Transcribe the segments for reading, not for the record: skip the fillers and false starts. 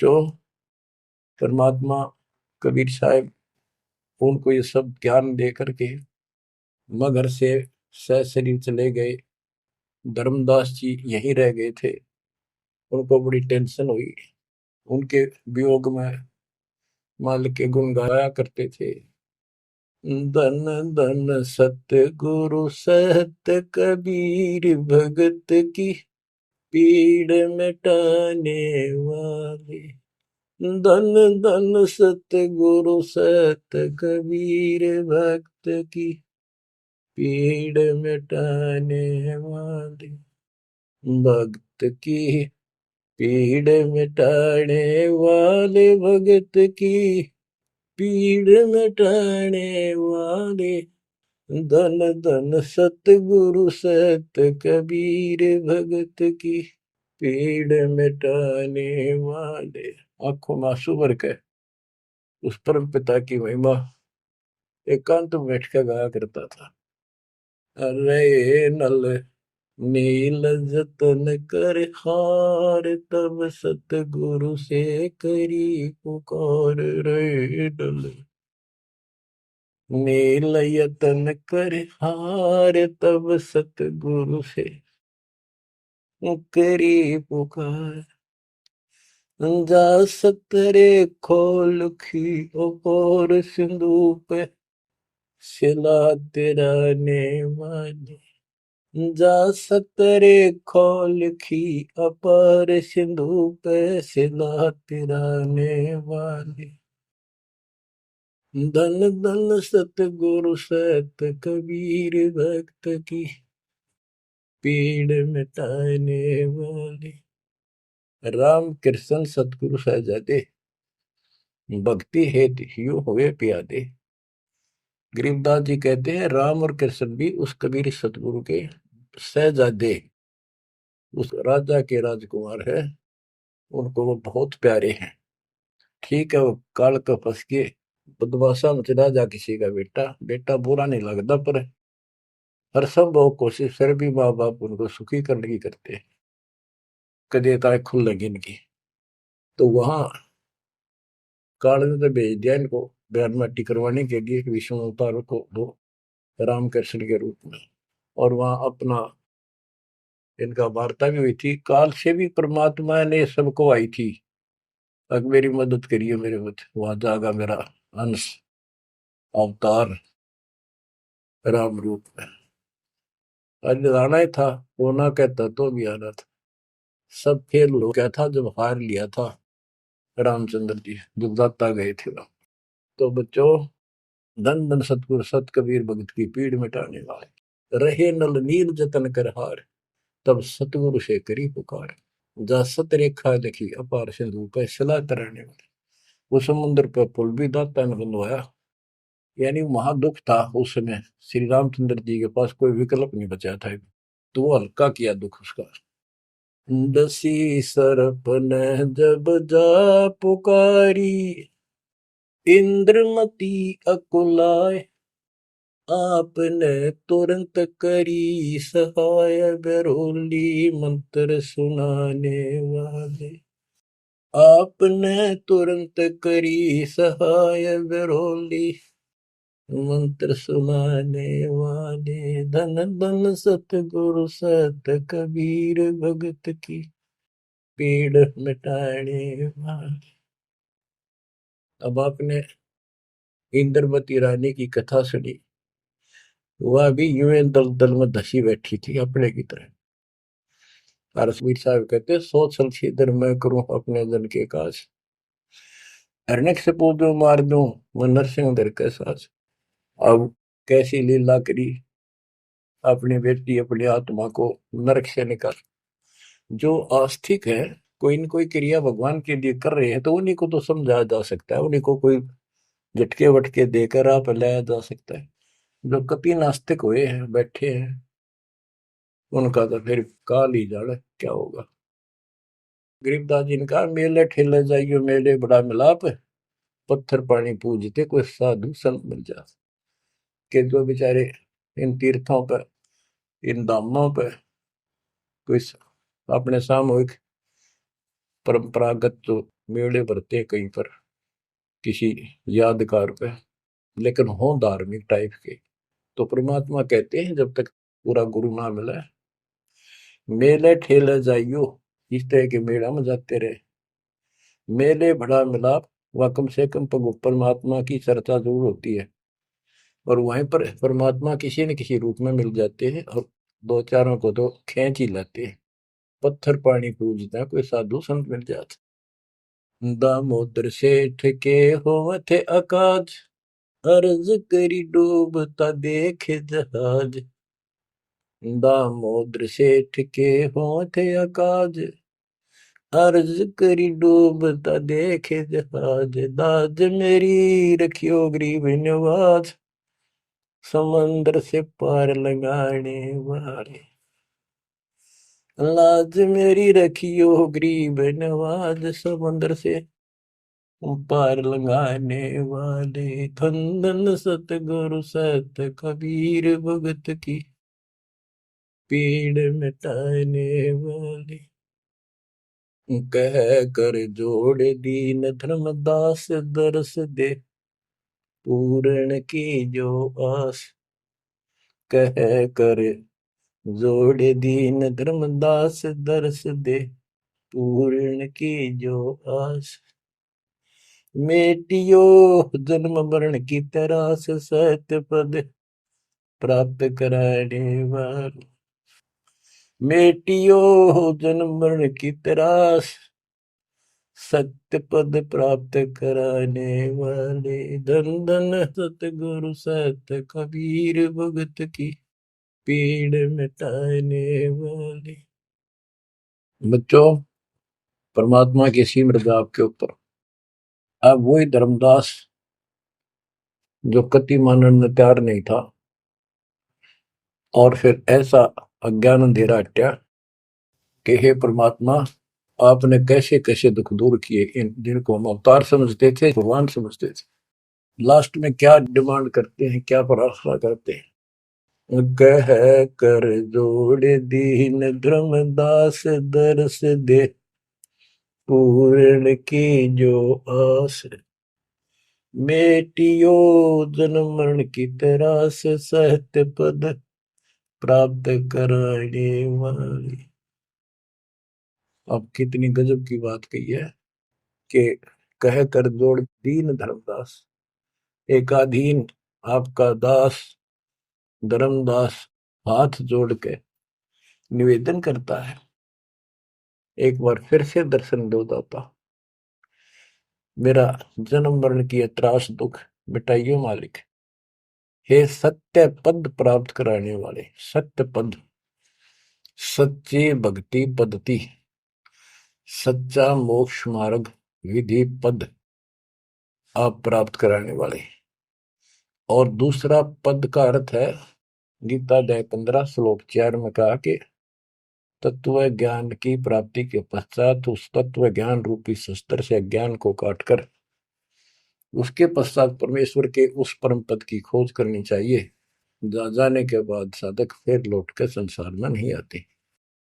बच्चों, परमात्मा कबीर साहब उनको ये सब ज्ञान दे करके मगर से सशरीर चले गए। धर्मदास जी यहीं रह गए थे। उनको बड़ी टेंशन हुई। उनके वियोग में मालिक के गुण गाया करते थे। धन धन सतगुरु सहत कबीर भगत की पीड़ मिटाने वाले। धन धन सतगुरु सहत कबीर भक्त की पीड़ मिटाने वाले। भक्त की पीड़ मिटाने वाले, भगत की पीड़ मिटाने वाले। धन धन सतगुरु सहत कबीर भगत की पीड़ मिटाने वाले। आंखों में आंसू भर के उस परम पिता की महिमा एकांत में बैठ कर गाया करता था। अरे नल नील जतन कर हार, तब सतगुरु से करी पुकार। रे नल नील यतन कर हार, तब सतगुरु से करी पुकार। जा सतरे खोल की और सिंधु पे सिला तिराने वाले। जा सतरे खोल की अपार सिंधु पे सिला तिराने वाले। धन धन सतगुरु सहत कबीर भक्त की पीड़ मिटाने वाले। राम कृष्ण सतगुरु सहजादे, भक्ति हेतु ह्यू हुए प्यादे। गरीबदास जी कहते हैं राम और कृष्ण भी उस कबीर सतगुरु के सहजादे, उस राजा के राजकुमार है। उनको वो बहुत प्यारे हैं। ठीक है, वो काल का फंस के बदमाशा में चला जा किसी का बेटा, बेटा बुरा नहीं लगता, पर हर संभव कोशिश फिर भी माँ बाप उनको सुखी करने की करते हैं। कदे ताए खुल लगी इनकी, तो वहां काल ने तो भेज दिया इनको बयान माटी करवाने के लिए विष्णु अवतार को दो रामकृष्ण के रूप में। और वहां अपना इनका वार्ता भी हुई थी। काल से भी परमात्मा ने सबको आई थी, अब मेरी मदद करिए मेरे मत। वहां जागा मेरा अंश अवतार राम रूप में। आज आना ही था, वो ना कहता तो भी आना था। सब फेल हो गया था जब हार लिया था रामचंद्र जी, जब दाता गए थे। तो बच्चों, धन धन सतगुरु सत कबीर भगत की पीड़ मिटाने वाले। रहे नल नील जतन कर हार, तब सतगुरु से करी पुकार। जा सत रेखा लिखी अपार सिंधु पे सिला तराने वाले। वो समुद्र पर पुल भी दाता ने बनवाया। यानी महादुख था उस समय, श्री रामचंद्र जी के पास कोई विकल्प नहीं बचा था, तो वो हल्का किया दुख उसका। दसी सरप ने जब जा पुकारी, इंद्रमती अकुलाय। आपने तुरंत करी सहाय, बरोली मंत्र सुनाने वाले। आपने तुरंत करी सहाय, बरोली मंत्र सुनाने वाले। धन धन सतगुरु सत कबीर भगत की पीड़ मिटाने वाले। अब आपने इंद्रमती रानी की कथा सुनी। वह भी यूं दल दल में धसी बैठी थी अपने की तरह। और रसवीर साहब कहते, सोच सलछीदर मैं करूं अपने जन के काज। हरनेक से पूजूं मार दूं मैं नरसिंह दर के साज। अब कैसी लीला करी अपनी बेटी अपनी आत्मा को नरक से निकाल। जो आस्तिक है, कोई न कोई क्रिया भगवान के लिए कर रहे हैं, तो उन्हीं को तो समझाया जा सकता है, उन्हीं को कोई झटके वटके देकर आप लाया जा सकता है। जो कपि नास्तिक हुए हैं, बैठे हैं, उनका तो फिर काल ही जाने क्या होगा। गरीबदास जी ने कहा, मेले ठेले जाइयो मेले बड़ा मिलाप, पत्थर पानी पूजते कोई साधु संत मिल जा। के जो बेचारे इन तीर्थों पर, इन धामों पर कोई अपने सामूहिक परंपरागत जो मेले भरते हैं कहीं पर किसी यादगार पे, लेकिन हों धार्मिक टाइप के। तो परमात्मा कहते हैं जब तक पूरा गुरु ना मिला, मेले ठेले जाइयो, इस तरह के मेला में जाते रहे, मेले भड़ा मिलाप, वह कम से कम परमात्मा की चर्चा जरूर होती है, और वहीं पर परमात्मा किसी न किसी रूप में मिल जाते हैं, और दो चारों को तो खींच ही लाते हैं। पत्थर पानी पूजता है, कोई साधु संत मिल जाते। दामोदर सेठ के होवत अकाज, अर्ज करी डूबता देखे जहाज। दामोदर सेठ के होवत अकाज, अर्ज करी डूबता देखे जहाज। दाज मेरी रखियो गरीब नवाज, समंदर से पार लगाने वाले। लाज मेरी रखियो गरीब नवाज, समंदर से पार लगाने वाले। धन धन सतगुरु सत कबीर, भगत की पीड़ मिटाने वाले। कह कर जोड़ दीन धर्मदास, दरस दे पूर्ण की जो आस। कह कर जोड़ दीन धर्मदास, दरस दे पूर्ण की जो आस। मेटियो जन्म मरण की तरास, सत्य पद प्राप्त कराने वाले। मेटियो जन्म मरण की तरास, सत्य पद प्राप्त कराने वाले। धन धन सतगुरु सत कबीर, भगत की पीड़ मिटाने वाले। बच्चों, परमात्मा की सी मृदा आपके ऊपर। अब वही धर्मदास जो कति मानने में तैयार नहीं था, और फिर ऐसा अज्ञान अंधेरा हट्या कि हे परमात्मा, आपने कैसे कैसे दुख दूर किए, इन जिनको हम अवतार समझते थे, भगवान समझते थे, लास्ट में क्या डिमांड करते हैं, क्या प्रार्थना करते हैं। कह कर जोड़ दीन धर्मदास, दरस दे पूर्ण की जो आस। मेटियो जन्म मरण की तरास, सत्य पद प्राप्त कराने वाली। अब कितनी गजब की बात कही है कि कह कर जोड़ दीन धर्मदास, एकाधीन आपका दास धर्मदास हाथ जोड़ के निवेदन करता है, एक बार फिर से दर्शन दो दाता, मेरा जन्म मरण की त्रास दुख मिटाइयो मालिक। हे सत्य पद प्राप्त कराने वाले, सत्य पद, सच्ची भक्ति पद्धति, सच्चा मोक्ष मार्ग विधि पद आप प्राप्त कराने वाले। और दूसरा पद का अर्थ है, गीता अध्याय 15 श्लोक 4 में कहा कि तत्व ज्ञान की प्राप्ति के पश्चात उस तत्व ज्ञान रूपी शस्त्र से ज्ञान को काटकर उसके पश्चात परमेश्वर के उस परम पद की खोज करनी चाहिए। जाने के बाद साधक फिर लौट कर संसार में नहीं आते।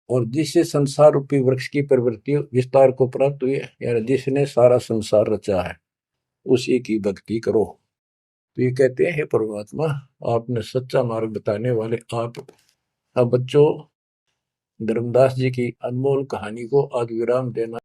और जिससे संसार रूपी वृक्ष की प्रवृत्ति विस्तार को प्राप्त हुई है, यानी जिसने सारा संसार रचा है, उसी की भक्ति करो। तो ये कहते हैं, हे परमात्मा, आपने सच्चा मार्ग बताने वाले आप। अब बच्चों, धर्मदास जी की अनमोल कहानी को आज विराम देना